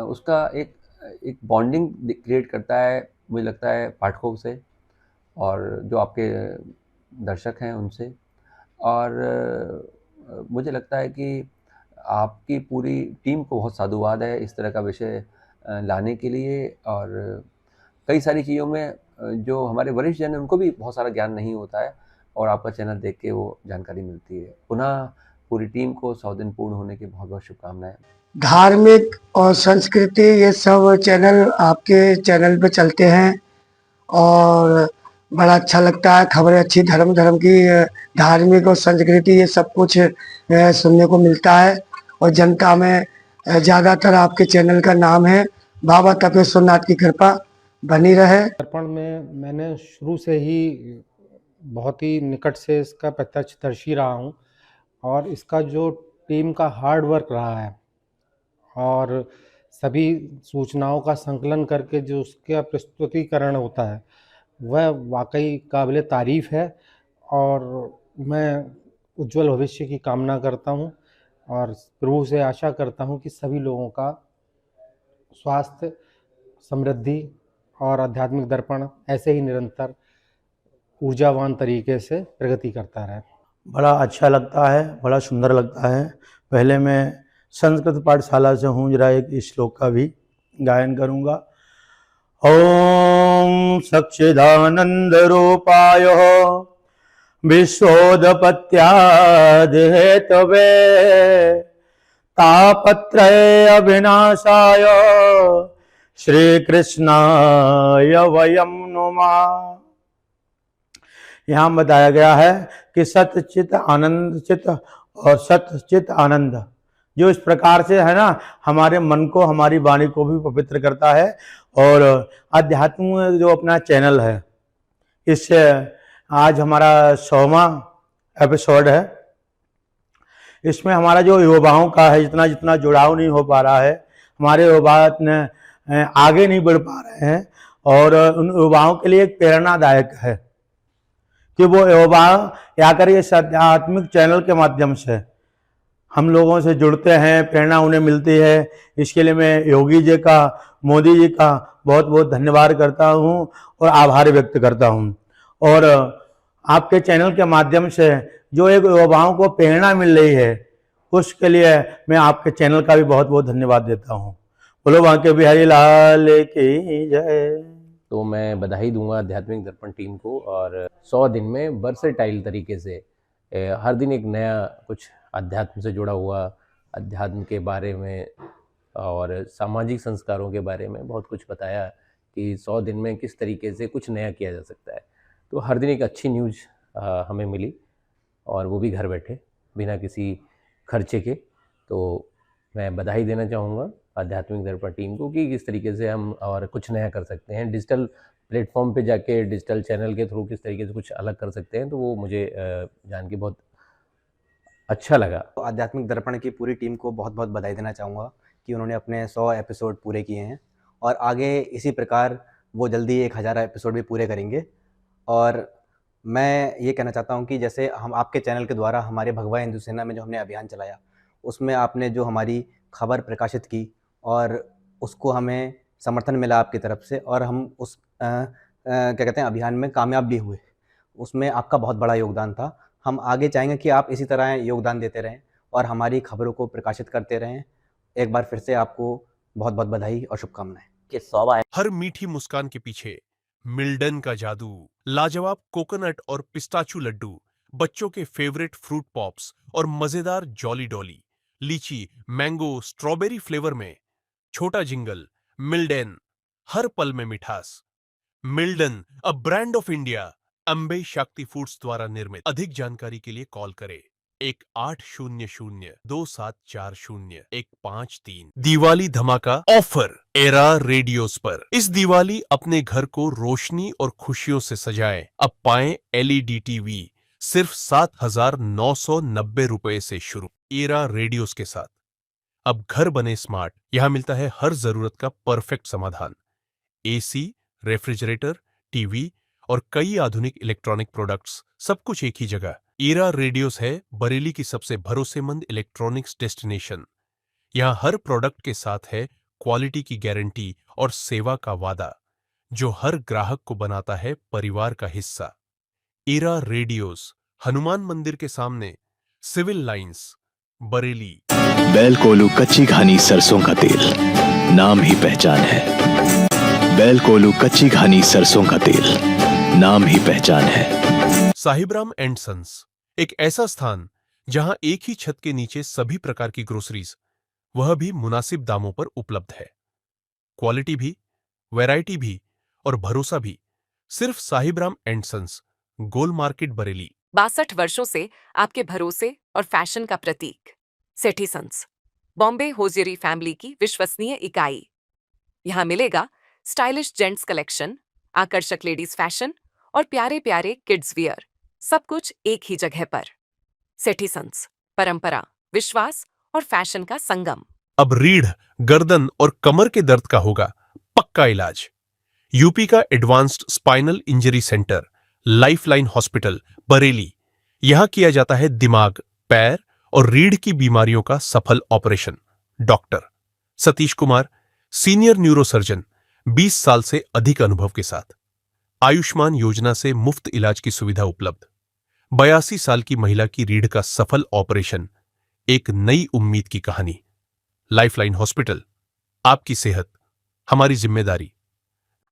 उसका एक बॉन्डिंग क्रिएट करता है, मुझे लगता है, पाठकों से और जो आपके दर्शक हैं उनसे। और मुझे लगता है कि आपकी पूरी टीम को बहुत साधुवाद है इस तरह का विषय लाने के लिए। और कई सारी चीज़ों में जो हमारे वरिष्ठ जन हैं उनको भी बहुत सारा ज्ञान नहीं होता है, और आपका चैनल देख के वो जानकारी मिलती है। पुनः पूरी टीम को 100 दिन पूर्ण होने की बहुत बहुत शुभकामनाएं। धार्मिक और संस्कृति, ये सब चैनल आपके चैनल पे चलते हैं और बड़ा अच्छा लगता है। खबरें अच्छी धर्म धर्म की धार्मिक और संस्कृति ये सब कुछ सुनने को मिलता है। और जनता में ज़्यादातर आपके चैनल का नाम है। बाबा तपेश्वर नाथ की कृपा बनी रहे। दर्पण में मैंने शुरू से ही बहुत ही निकट से इसका प्रत्यक्षदर्शी रहा हूँ और इसका जो टीम का हार्ड वर्क रहा है और सभी सूचनाओं का संकलन करके जो उसका प्रस्तुतिकरण होता है वह वाकई काबिल तारीफ़ है। और मैं उज्जवल भविष्य की कामना करता हूँ और प्रभु से आशा करता हूँ कि सभी लोगों का स्वास्थ्य, समृद्धि और आध्यात्मिक दर्पण ऐसे ही निरंतर ऊर्जावान तरीके से प्रगति करता रहे। बड़ा अच्छा लगता है, बड़ा सुंदर लगता है। पहले मैं संस्कृत पाठशाला से हूँ, जरा एक श्लोक का भी गायन करूँगा। ओम सच्चिदानंद रूपाय विश्वोदपत्यादि हेतवे तापत्रय अविनाशाय श्री कृष्णाय वयम नुमः। यहाँ बताया गया है कि सतचित आनंद चित और सतचित आनंद जो इस प्रकार से है ना, हमारे मन को, हमारी वाणी को भी पवित्र करता है। और अध्यात्म जो अपना चैनल है, इससे आज हमारा 100वां एपिसोड है। इसमें हमारा जो युवाओं का है, जितना जितना जुड़ाव नहीं हो पा रहा है, हमारे युवा आगे नहीं बढ़ पा रहे हैं और उन युवाओं के लिए एक प्रेरणादायक है कि वो युवा आकर इस आध्यात्मिक चैनल के माध्यम से हम लोगों से जुड़ते हैं, प्रेरणा उन्हें मिलती है। इसके लिए मैं योगी जी का, मोदी जी का बहुत बहुत धन्यवाद करता हूँ और आभार व्यक्त करता हूँ। और आपके चैनल के माध्यम से जो एक युवाओं को प्रेरणा मिल रही है, उसके लिए मैं आपके चैनल का भी बहुत बहुत धन्यवाद देता हूँ। बोलो बांके बिहारी लाल की जय। तो मैं बधाई दूंगा आध्यात्मिक दर्पण टीम को और 100 दिन में वर्सेटाइल तरीके से हर दिन एक नया कुछ अध्यात्म से जुड़ा हुआ, अध्यात्म के बारे में और सामाजिक संस्कारों के बारे में बहुत कुछ बताया कि 100 दिन में किस तरीके से कुछ नया किया जा सकता है। तो हर दिन एक अच्छी न्यूज़ हमें मिली और वो भी घर बैठे बिना किसी खर्चे के। तो मैं बधाई देना चाहूँगा आध्यात्मिक दर्पण टीम को कि किस तरीके से हम और कुछ नया कर सकते हैं, डिजिटल प्लेटफॉर्म पे जाके डिजिटल चैनल के थ्रू किस तरीके से कुछ अलग कर सकते हैं। तो वो मुझे जान के बहुत अच्छा लगा। आध्यात्मिक दर्पण की पूरी टीम को बहुत बहुत बधाई देना चाहूँगा कि उन्होंने अपने 100 एपिसोड पूरे किए हैं और आगे इसी प्रकार वो जल्दी 1000 एपिसोड भी पूरे करेंगे। और मैं ये कहना चाहता हूँ कि जैसे हम आपके चैनल के द्वारा हमारे भगवा हिंदू सेना में जो हमने अभियान चलाया, उसमें आपने जो हमारी खबर प्रकाशित की और उसको हमें समर्थन मिला आपकी तरफ से और हम उस क्या कहते हैं अभियान में कामयाब भी हुए। उसमें आपका बहुत बड़ा योगदान था। हम आगे चाहेंगे कि आप इसी तरह योगदान देते रहें और हमारी खबरों को प्रकाशित करते रहें। एक बार फिर से आपको बहुत बहुत बधाई और शुभकामनाएं। हर मीठी मुस्कान के पीछे मिल्डन का जादू, लाजवाब कोकोनट और पिस्ताचू लड्डू, बच्चों के फेवरेट फ्रूट पॉप्स और मजेदार जॉली डॉली, लीची, मैंगो, स्ट्रॉबेरी फ्लेवर में छोटा जिंगल। मिल्डन, हर पल में मिठास। मिल्डन, a brand of India, Ambe Shakti foods द्वारा निर्मित। अधिक जानकारी के लिए कॉल करें 1800-2740-153। दिवाली धमाका ऑफर एरा रेडियोस पर। इस दिवाली अपने घर को रोशनी और खुशियों से सजाएं। अब पाएं LED टीवी सिर्फ 7,990 रुपए से शुरू। एरा रेडियोस के साथ अब घर बने स्मार्ट। यहां मिलता है हर जरूरत का परफेक्ट समाधान। AC, रेफ्रिजरेटर, टीवी और कई आधुनिक इलेक्ट्रॉनिक प्रोडक्ट्स, सब कुछ एक ही जगह। एरा रेडियोस है बरेली की सबसे भरोसेमंद इलेक्ट्रॉनिक्स डेस्टिनेशन। यहां हर प्रोडक्ट के साथ है क्वालिटी की गारंटी और सेवा का वादा, जो हर ग्राहक को बनाता है परिवार का हिस्सा। एरा रेडियोस, हनुमान मंदिर के सामने, सिविल लाइंस, बरेली। बैल कोलू कच्ची घानी सरसों का तेल, नाम ही पहचान है। बैल कोलू कच्ची घानी सरसों का तेल, नाम ही पहचान है। साहिबराम एंड सन्स, एक ऐसा स्थान जहां एक ही छत के नीचे सभी प्रकार की ग्रोसरीज, वह भी मुनासिब दामों पर उपलब्ध है। क्वालिटी भी, वैरायटी भी और भरोसा भी सिर्फ Sahibram and sons, Gol Market, Bareilly. 62 वर्षों से आपके भरोसे और फैशन का प्रतीक Sethi sons, Bombay hosiery family की विश्वसनीय इकाई। यहाँ मिलेगा स्टाइलिश जेंट्स कलेक्शन, आकर्षक लेडीज फैशन और प्यारे प्यारे किड्स वियर, सब कुछ एक ही जगह पर। सेठी सन्स, परंपरा, विश्वास और फैशन का संगम। अब रीढ़, गर्दन और कमर के दर्द का होगा पक्का इलाज। यूपी का advanced spinal injury centre lifeline hospital, Bareilly. यहां किया जाता है दिमाग, पैर और रीढ़ की बीमारियों का सफल operation. Doctor Satish Kumar, senior neurosurgeon, 20 साल से अधिक अनुभव के साथ। आयुष्मान योजना से मुफ्त इलाज की सुविधा उपलब्ध। 82 साल की महिला की रीढ़ का सफल ऑपरेशन, एक नई उम्मीद की कहानी। लाइफलाइन हॉस्पिटल, आपकी सेहत हमारी जिम्मेदारी।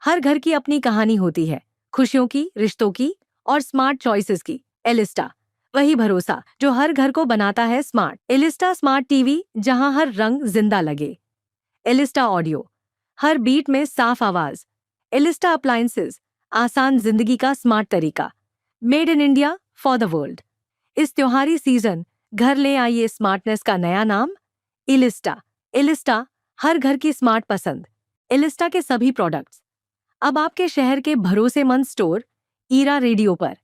हर घर की अपनी कहानी होती है, खुशियों की, रिश्तों की और स्मार्ट चॉइसेस की। एलिस्टा, वही भरोसा जो हर घर को बनाता है स्मार्ट। एलिस्टा स्मार्ट टीवी, जहां हर रंग जिंदा लगे। एलिस्टा ऑडियो, हर बीट में साफ आवाज। एलिस्टा अप्लायंसेस, आसान जिंदगी का स्मार्ट तरीका। Made in India for the world. इस त्योहारी सीजन घर ले आइए स्मार्टनेस का नया नाम, एलिस्टा। एलिस्टा, हर घर की स्मार्ट पसंद। एलिस्टा के सभी प्रोडक्ट्स अब आपके शहर के भरोसेमंद स्टोर ईरा रेडियो पर।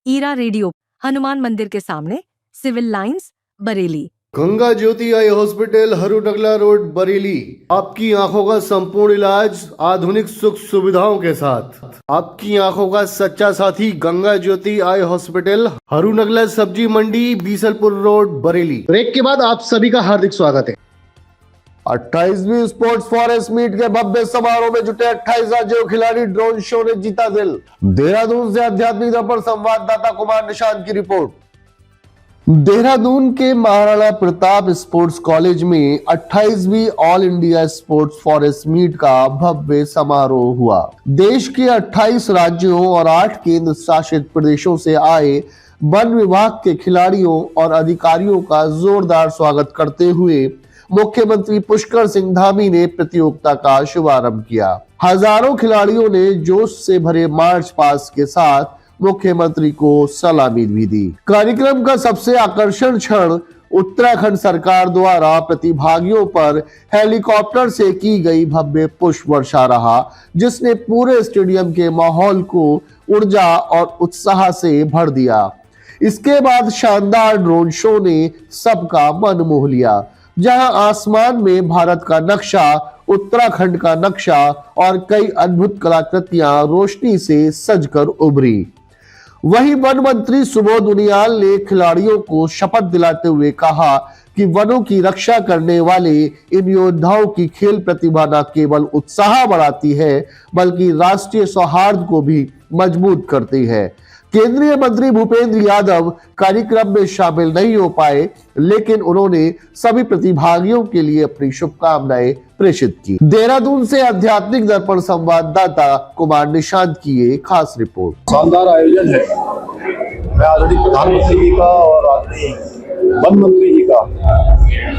ईरा रेडियो, हनुमान मंदिर के सामने, सिविल लाइंस, बरेली। गंगा ज्योति eye hospital, Harunagla road, Bareilly. आपकी आंखों का संपूर्ण इलाज आधुनिक सुख सुविधाओं के साथ। आपकी आंखों का सच्चा साथी गंगा ज्योति आई हॉस्पिटल, हरूनगला सब्जी मंडी, बीसलपुर रोड, बरेली। ब्रेक के बाद आप सभी का हार्दिक स्वागत है। 28वीं स्पोर्ट्स फॉरेस्ट मीट के भव्य समारोह में जुटे 28 राज्यों खिलाड़ी, ड्रोन शो ने जीता दिल। देहरादून से आध्यात्मिक दर्पण संवाददाता कुमार निशांत की रिपोर्ट। देहरादून के महाराणा प्रताप स्पोर्ट्स कॉलेज में 28वीं all India sports forest meet का भव्य समारोह हुआ। देश के 28 राज्यों और 8 केंद्र शासित प्रदेशों से आए वन विभाग के खिलाड़ियों और अधिकारियों का जोरदार स्वागत करते हुए मुख्यमंत्री पुष्कर सिंह धामी ने प्रतियोगिता का शुभारंभ किया। हजारों खिलाड़ियों ने जोश से भरे मार्च पास्ट के साथ मुख्यमंत्री को सलामी भी दी। कार्यक्रम का सबसे आकर्षण क्षण उत्तराखंड सरकार द्वारा प्रतिभागियों पर हेलीकॉप्टर से की गई भव्य पुष्प वर्षा रहा, जिसने पूरे स्टेडियम के माहौल को ऊर्जा और उत्साह से भर दिया। इसके बाद शानदार ड्रोन शो ने सबका मन मोह लिया, जहां आसमान में भारत का नक्शा, उत्तराखंड का नक्शा और कई अद्भुत कलाकृतियां रोशनी से सजकर उभरी। वहीं वन मंत्री सुबोध उनियाल ने खिलाड़ियों को शपथ दिलाते हुए कहा कि वनों की रक्षा करने वाले इन योद्धाओं की खेल प्रतिभा न केवल उत्साह बढ़ाती है, बल्कि राष्ट्रीय सौहार्द को भी मजबूत करती है। केंद्रीय मंत्री भूपेंद्र यादव कार्यक्रम में शामिल नहीं हो पाए, लेकिन उन्होंने सभी प्रतिभागियों के लिए अपनी शुभकामनाएं प्रेषित की। देहरादून से आध्यात्मिक दर्पण संवाददाता कुमार निशांत की ये खास रिपोर्ट। शानदार आयोजन है। मैं आदरणीय प्रधानमंत्री जी का और आदरणीय वन मंत्री जी का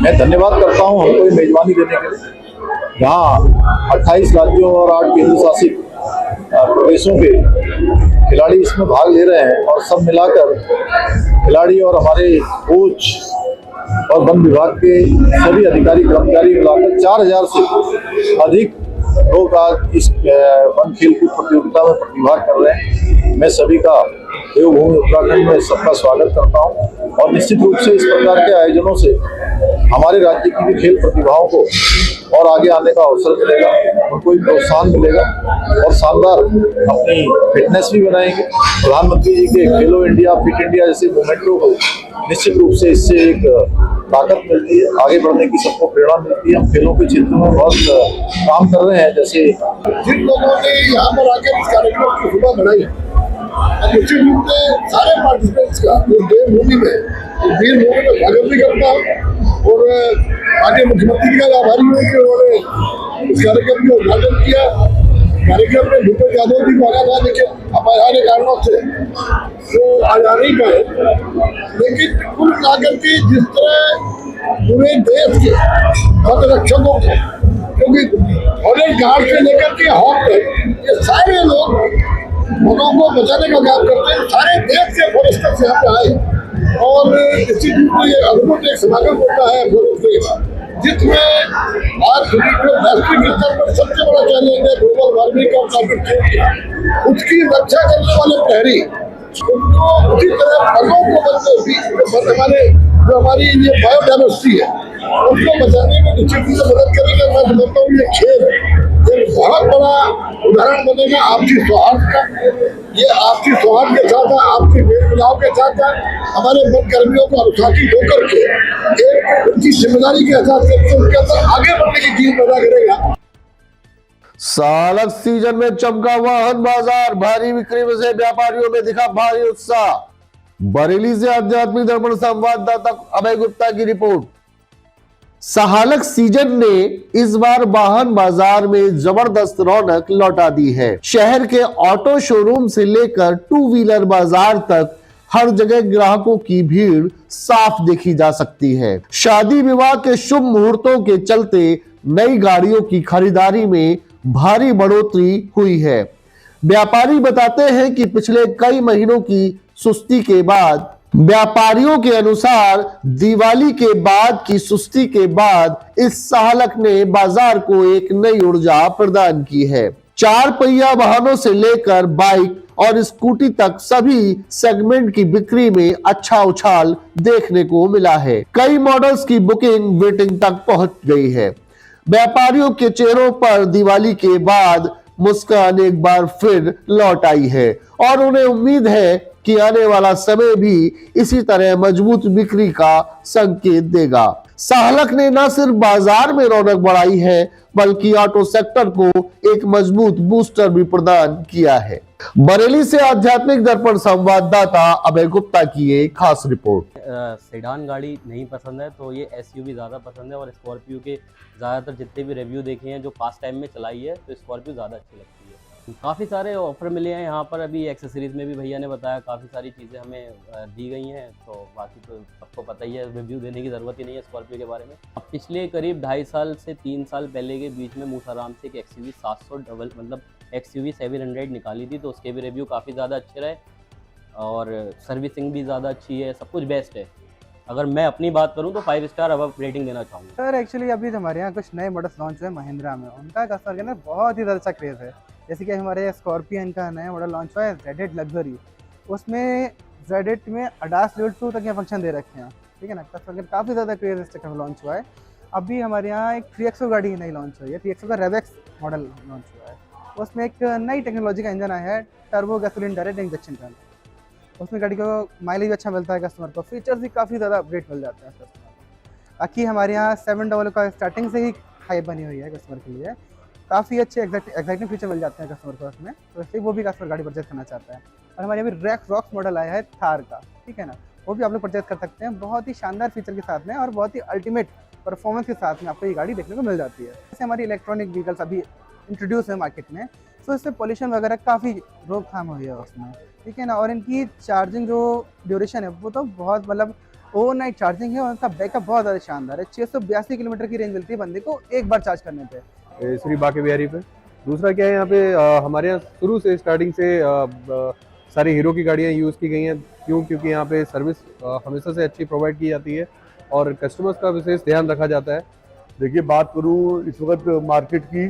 मैं धन्यवाद करता हूँ हमको मेजबानी देने के लिए। जहाँ 28 राज्यों और 8 केंद्र शासित प्रदेशों के खिलाड़ी इसमें भाग ले रहे हैं और सब मिलाकर खिलाड़ी और हमारे कोच और वन विभाग के सभी अधिकारी कर्मचारी मिलाकर 4000 से अधिक लोग आज इस वन खेलकूद प्रतियोगिता में प्रतिभाग कर रहे हैं। मैं सभी का देवभूमि उत्तराखंड में सबका स्वागत करता हूं और निश्चित रूप से इस प्रकार के आयोजनों से हमारे राज्य की भी खेल प्रतिभाओं को और आगे आने का अवसर मिलेगा, उनको भी प्रोत्साहन मिलेगा और शानदार अपनी फिटनेस भी बनाएंगे। प्रधानमंत्री जी के खेलो इंडिया, फिट इंडिया जैसे मूवमेंटों को निश्चित रूप से इससे एक ताकत मिलती है, आगे बढ़ने की सबको प्रेरणा मिलती है। हम खेलों के क्षेत्र में बहुत काम कर रहे हैं। जैसे जिन लोगों ने यहाँ पर आकर इस कार्यक्रम की शुरुआत बनाई है, निश्चित रूप से सारे पार्टिसिपेंट्स का देवभूमि में वीर भूमि में स्वागत भी करता हूँ और आगे मुख्यमंत्री जी का आभारी हूँ कि उन्होंने इस कार्यक्रम का उद्घाटन किया। कार्यक्रम में भूपेश यादव जी को आना था, लेकिन अपायाने कारणों से वो आज आ नहीं पाए। लेकिन कुल मिलाकर के जिस तरह पूरे देश के वन रक्षकों को, क्योंकि फॉरेस्ट गार्ड से लेकर के हॉक तक ये सारे लोग वनों को बचाने का काम करते हैं। सारे देश के फॉरेस्टर्स यहाँ पे आए और इंस्टीट्यूट में ये अद्भुत एक समागम होता है फॉरेस्ट्री का, जिसमें आज वैश्विक स्तर पर सबसे बड़ा चैलेंज है ग्लोबल वार्मिंग और क्लाइमेट चेंज। उसकी रक्षा करने वाले प्रहरी उनको उसी तरह वनों को बचाने जो हमारी ये बायोडाइवर्सिटी है उसको बचाने में निश्चित रूप से मदद करेगा। मैं समझता हूँ ये खेल एक बहुत बड़ा उदाहरण बनेगा आपसी सौहार्द का। ये आपसी सौहार्द के साथ आपसी मेल मिलाप के साथ हमारे वन कर्मियों को अनुशासित होकर के एक उनकी जिम्मेदारी के एहसास करके उनके अंदर आगे बढ़ने की चीज पैदा करेगा। सालक सीजन में चमका वाहन बाजार, भारी बिक्री में से व्यापारियों में दिखा भारी उत्साह। बरेली से आध्यात्मिक दर्पण संवाददाता अभय गुप्ता की रिपोर्ट। सहालक सीजन ने इस बार वाहन बाजार में जबरदस्त रौनक लौटा दी है। शहर के ऑटो शोरूम से लेकर टू व्हीलर बाजार तक हर जगह ग्राहकों की भीड़ साफ देखी जा सकती है। शादी विवाह के शुभ मुहूर्तों के चलते नई गाड़ियों की खरीदारी में भारी बढ़ोतरी हुई है। व्यापारी बताते हैं कि पिछले कई महीनों की सुस्ती के बाद, व्यापारियों के अनुसार दिवाली के बाद की सुस्ती के बाद इस सहालक ने बाजार को एक नई ऊर्जा प्रदान की है। 4 पहिया वाहनों से लेकर बाइक और स्कूटी तक सभी सेगमेंट की बिक्री में अच्छा उछाल देखने को मिला है। कई मॉडल्स की बुकिंग वेटिंग तक पहुंच गई है। व्यापारियों के चेहरों पर दिवाली के बाद मुस्कान एक बार फिर लौट आई है और उन्हें उम्मीद है कि आने वाला समय भी इसी तरह मजबूत बिक्री का संकेत देगा। सहालक ने न सिर्फ बाजार में रौनक बढ़ाई है बल्कि ऑटो सेक्टर को एक मजबूत बूस्टर भी प्रदान किया है। बरेली से आध्यात्मिक दर्पण संवाददाता अभय गुप्ता की एक खास रिपोर्ट। सेडान गाड़ी नहीं पसंद है तो ये एसयूवी ज़्यादा पसंद है और स्कॉर्पियो के ज़्यादातर जितने भी रिव्यू देखे हैं जो पास्ट टाइम में चलाई है तो स्कॉर्पियो ज़्यादा अच्छी लगती है। काफ़ी सारे ऑफर मिले हैं यहाँ पर। अभी एक्सेसरीज़ में भी भैया ने बताया काफ़ी सारी चीज़ें हमें दी गई हैं, तो बाकी तो सबको पता ही है, रिव्यू देने की ज़रूरत ही नहीं है स्कॉर्पियो के बारे में। अब पिछले करीब 2.5 साल से 3 साल पहले के बीच में मूसाराम से एक एक्सयूवी 700 मतलब एक्सयूवी 700 निकाली थी, तो उसके भी रिव्यू काफ़ी ज़्यादा अच्छे रहे और सर्विसिंग भी ज़्यादा अच्छी है, सब कुछ बेस्ट है। अगर मैं अपनी बात करूं तो 5 स्टार अब रेटिंग देना चाहूँगा। सर एक्चुअली अभी हमारे यहाँ कुछ नए मॉडल्स लॉन्च हुए महिंद्रा में, उनका कस्टमर के अंदर बहुत ही ज़्यादा अच्छा क्रेज़ है। जैसे कि हमारे स्कॉर्पियन का नया मॉडल लॉन्च हुआ है Z8 लग्जरी, उसमें Z8 में ADAS लेवल 2 तक ये फंक्शन दे रखे हैं, ठीक है ना। कस्टमर का काफ़ी ज़्यादा क्रेज़ इस चक्कर में लॉन्च हुआ है। अभी हमारे यहाँ एक 3XO गाड़ी नई लॉन्च हुई है, 3XO का रेवेक्स मॉडल लॉन्च हुआ है। उसमें एक नई टेक्नोलॉजी का इंजन आया है, टर्बो गैसोलीन डायरेक्ट इंजेक्शन का। उसमें गाड़ी को माइलेज भी अच्छा मिलता है कस्टमर को, फीचर्स भी काफ़ी ज़्यादा अपडेट मिल जाते हैं कस्टमर को। बाकी हमारे यहाँ 700 का स्टार्टिंग से ही हाई बनी हुई है कस्टमर के लिए, काफ़ी अच्छे एक्साइटिंग फीचर मिल जाते हैं कस्टमर को उसमें, तो इसलिए वो भी कस्टमर गाड़ी परचेज करना चाहता है। और हमारे अभी रॉक्स मॉडल आया है थार का, ठीक है ना, वो भी आप लोग परचेज कर सकते हैं। बहुत ही शानदार फीचर के साथ में और बहुत ही अल्टीमेट परफॉर्मेंस के साथ में आपको ये गाड़ी देखने को मिल जाती है। जैसे हमारी इलेक्ट्रॉनिक व्हीकल्स अभी इंट्रोड्यूस है मार्केट में, तो इससे पोल्यूशन वगैरह काफ़ी रोकथाम हुई है उसमें, ठीक है ना। और इनकी चार्जिंग जो ड्यूरेशन है वो तो बहुत मतलब ओवरनाइट चार्जिंग है और उनका बैकअप बहुत ज़्यादा शानदार है। 682 किलोमीटर की रेंज मिलती है बंदे को एक बार चार्ज करने पे श्री बाके बिहारी पे। दूसरा क्या है, यहाँ पे हमारे यहाँ शुरू से स्टार्टिंग से सारी हीरो की गाड़ियाँ यूज़ की गई हैं। क्योंकि यहाँ पे सर्विस हमेशा से अच्छी प्रोवाइड की जाती है और कस्टमर्स का विशेष ध्यान रखा जाता है। देखिए, बात करूँ इस वक्त मार्केट की,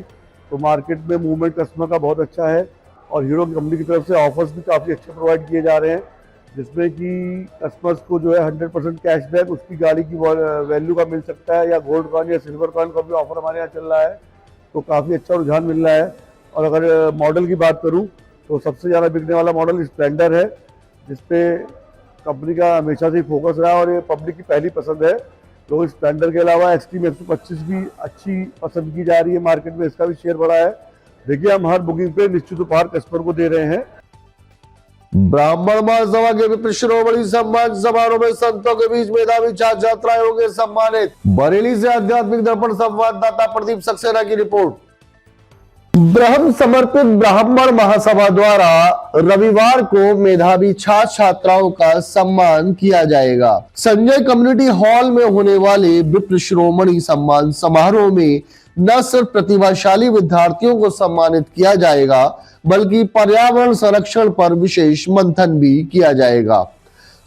तो मार्केट में मूवमेंट कस्टमर का बहुत अच्छा है और हीरो की कंपनी की तरफ से ऑफर्स भी काफ़ी अच्छे प्रोवाइड किए जा रहे हैं, जिसमें कि कस्टमर्स को जो है 100% कैशबैक उसकी गाड़ी की वैल्यू का मिल सकता है, या गोल्ड कॉइन या सिल्वर कॉइन का भी ऑफर हमारे यहाँ चल रहा है, तो काफ़ी अच्छा रुझान मिल रहा है। और अगर मॉडल की बात करूँ तो सबसे ज़्यादा बिकने वाला मॉडल स्प्लेंडर है, जिसपे कंपनी का हमेशा से फोकस रहा और ये पब्लिक की पहली पसंद है। तो स्प्लेंडर के अलावा एक्सट्रीम 125 भी अच्छी पसंद की जा रही है मार्केट में, इसका भी शेयर बढ़ा है। देखिए, हम हर बुकिंग पे निश्चित उपहार कस्टमर को दे रहे हैं। ब्राह्मण महासभा के विपरीत शिरोमणि सम्मान समारोह में संतों के बीच मेधावी छात्र छात्राएं होंगे सम्मानित। बरेली से आध्यात्मिक दर्पण संवाददाता प्रदीप सक्सेना की रिपोर्ट। ब्रह्म समर्पित ब्राह्मण महासभा द्वारा रविवार को मेधावी छात्र छात्राओं का सम्मान किया जाएगा। संजय कम्युनिटी हॉल में होने वाले विप्र शिरोमणि सम्मान समारोह में न सिर्फ प्रतिभाशाली विद्यार्थियों को सम्मानित किया जाएगा बल्कि पर्यावरण संरक्षण पर विशेष मंथन भी किया जाएगा।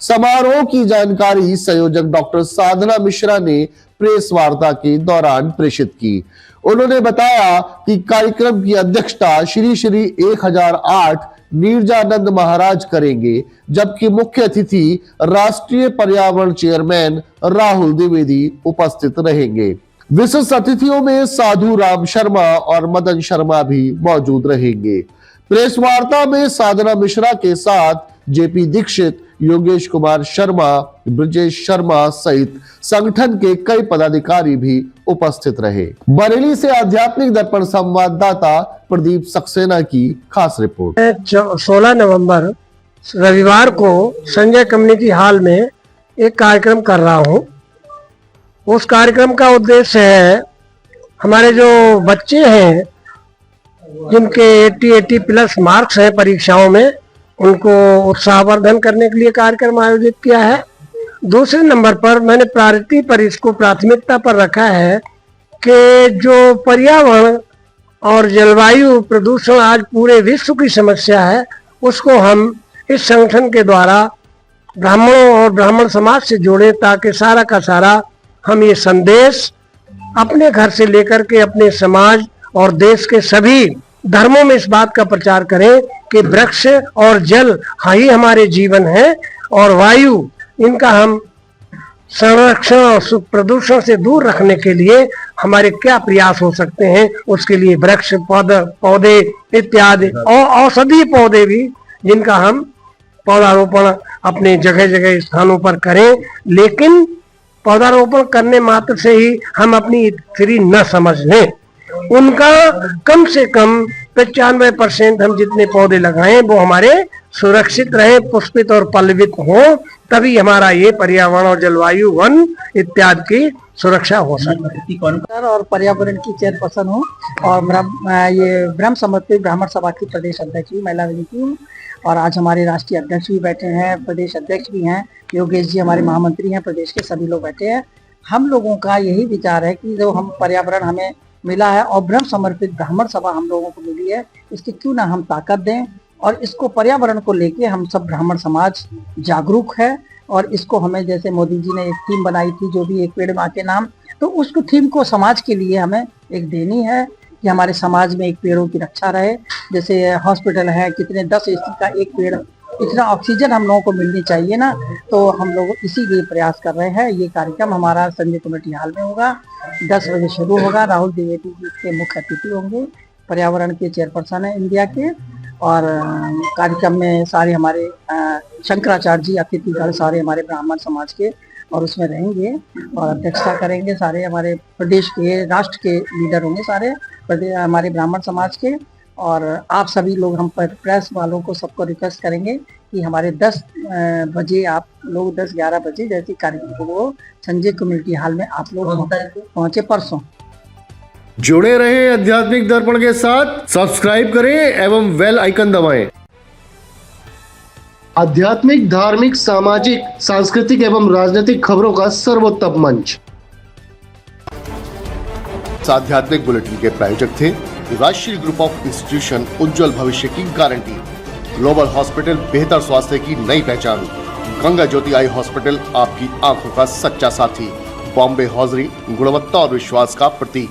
समारोह की जानकारी संयोजक डॉक्टर साधना मिश्रा ने प्रेस वार्ता के दौरान प्रेषित की। उन्होंने बताया कि कार्यक्रम की अध्यक्षता श्री 1008 नीरजानंद महाराज करेंगे, जबकि मुख्य अतिथि राष्ट्रीय पर्यावरण चेयरमैन राहुल द्विवेदी उपस्थित रहेंगे। विशिष्ट अतिथियों में साधु राम शर्मा और मदन शर्मा भी मौजूद रहेंगे। प्रेस वार्ता में साधना मिश्रा के साथ जेपी दीक्षित, योगेश कुमार शर्मा, ब्रजेश शर्मा सहित संगठन के कई पदाधिकारी भी उपस्थित रहे। बरेली से आध्यात्मिक दर्पण संवाददाता प्रदीप सक्सेना की खास रिपोर्ट। 16 नवंबर रविवार को संजय कम्युनिटी हॉल में एक कार्यक्रम कर रहा हूं। उस कार्यक्रम का उद्देश्य है हमारे जो बच्चे हैं जिनके 80 प्लस मार्क्स हैं परीक्षाओं में, उनको उत्साहवर्धन करने के लिए कार्यक्रम आयोजित किया है। दूसरे नंबर पर मैंने प्रायोरिटी पर इसको प्राथमिकता पर रखा है कि जो पर्यावरण और जलवायु प्रदूषण आज पूरे विश्व की समस्या है, उसको हम इस संगठन के द्वारा ब्राह्मणों और ब्राह्मण समाज से जोड़े, ताकि सारा का सारा हम ये संदेश अपने घर से लेकर के अपने समाज और देश के सभी धर्मों में इस बात का प्रचार करें कि वृक्ष और जल ही हमारे जीवन है, और वायु इनका हम संरक्षण और प्रदूषण से दूर रखने के लिए हमारे क्या प्रयास हो सकते हैं, उसके लिए वृक्ष पौधे इत्यादि और औषधीय पौधे भी जिनका हम पौधारोपण अपने जगह जगह स्थानों पर करें। लेकिन पौधारोपण करने मात्र से ही हम अपनी स्थिति न समझ लें, उनका कम से कम 95% हम जितने पौधे लगाएं वो हमारे सुरक्षित रहे, पुष्पित और पल्लवित हो, तभी हमारा ये पर्यावरण और जलवायु वन इत्यादि की सुरक्षा हो सकती है। और पर्यावरण की चेयरपर्सन हूँ और ये ब्रह्म समर्पित ब्राह्मण सभा की प्रदेश अध्यक्ष भी महिला विंग की हूँ। और आज हमारे राष्ट्रीय अध्यक्ष भी बैठे हैं, प्रदेश अध्यक्ष भी हैं, योगेश जी हमारे महामंत्री हैं, प्रदेश के सभी लोग बैठे हैं। हम लोगों का यही विचार है कि जो हम पर्यावरण हमें मिला है और ब्रह्म समर्पित ब्राह्मण सभा हम लोगों को मिली है, इसकी क्यों ना हम ताकत दें और इसको पर्यावरण को लेके हम सब ब्राह्मण समाज जागरूक है। और इसको हमें जैसे मोदी जी ने एक थीम बनाई थी, जो भी एक पेड़ माँ के नाम, तो उसको थीम को समाज के लिए हमें एक देनी है कि हमारे समाज में एक पेड़ों की रक्षा रहे। जैसे हॉस्पिटल है, कितने 10 एसी का एक पेड़, इतना ऑक्सीजन हम लोगों को मिलनी चाहिए ना, तो हम लोग इसीलिए प्रयास कर रहे हैं। ये कार्यक्रम हमारा संजय कमेटी हॉल में होगा, 10 बजे शुरू होगा। राहुल द्विवेदी जी के मुख्य अतिथि होंगे, पर्यावरण के चेयरपर्सन है इंडिया के। और कार्यक्रम में सारे हमारे शंकराचार्य जी अतिथिगण सारे हमारे ब्राह्मण समाज के और उसमें रहेंगे और अध्यक्षता करेंगे। सारे हमारे प्रदेश के राष्ट्र के लीडर होंगे, सारे हमारे ब्राह्मण समाज के। और आप सभी लोग, हम प्रेस वालों को सबको रिक्वेस्ट करेंगे कि हमारे 10 बजे आप लोग 10-11 बजे जैसे कार्यक्रम को संजय कम्युनिटी हॉल में आप लोग पहुंचे परसों। जुड़े रहें आध्यात्मिक दर्पण के साथ, सब्सक्राइब करें एवं बेल आइकन दबाएं। आध्यात्मिक, धार्मिक, सामाजिक, सांस्कृतिक एवं राजनीतिक खबरों का सर्वोत्तम मंच। आध्यात्मिक बुलेटिन के प्रायोजक थे राष्ट्रीय ग्रुप ऑफ इंस्टीट्यूशन, उज्जवल भविष्य की गारंटी, ग्लोबल हॉस्पिटल, बेहतर स्वास्थ्य की नई पहचान, गंगा ज्योति आई हॉस्पिटल, आपकी आंखों का सच्चा साथी, बॉम्बे हॉजरी, गुणवत्ता और विश्वास का प्रतीक।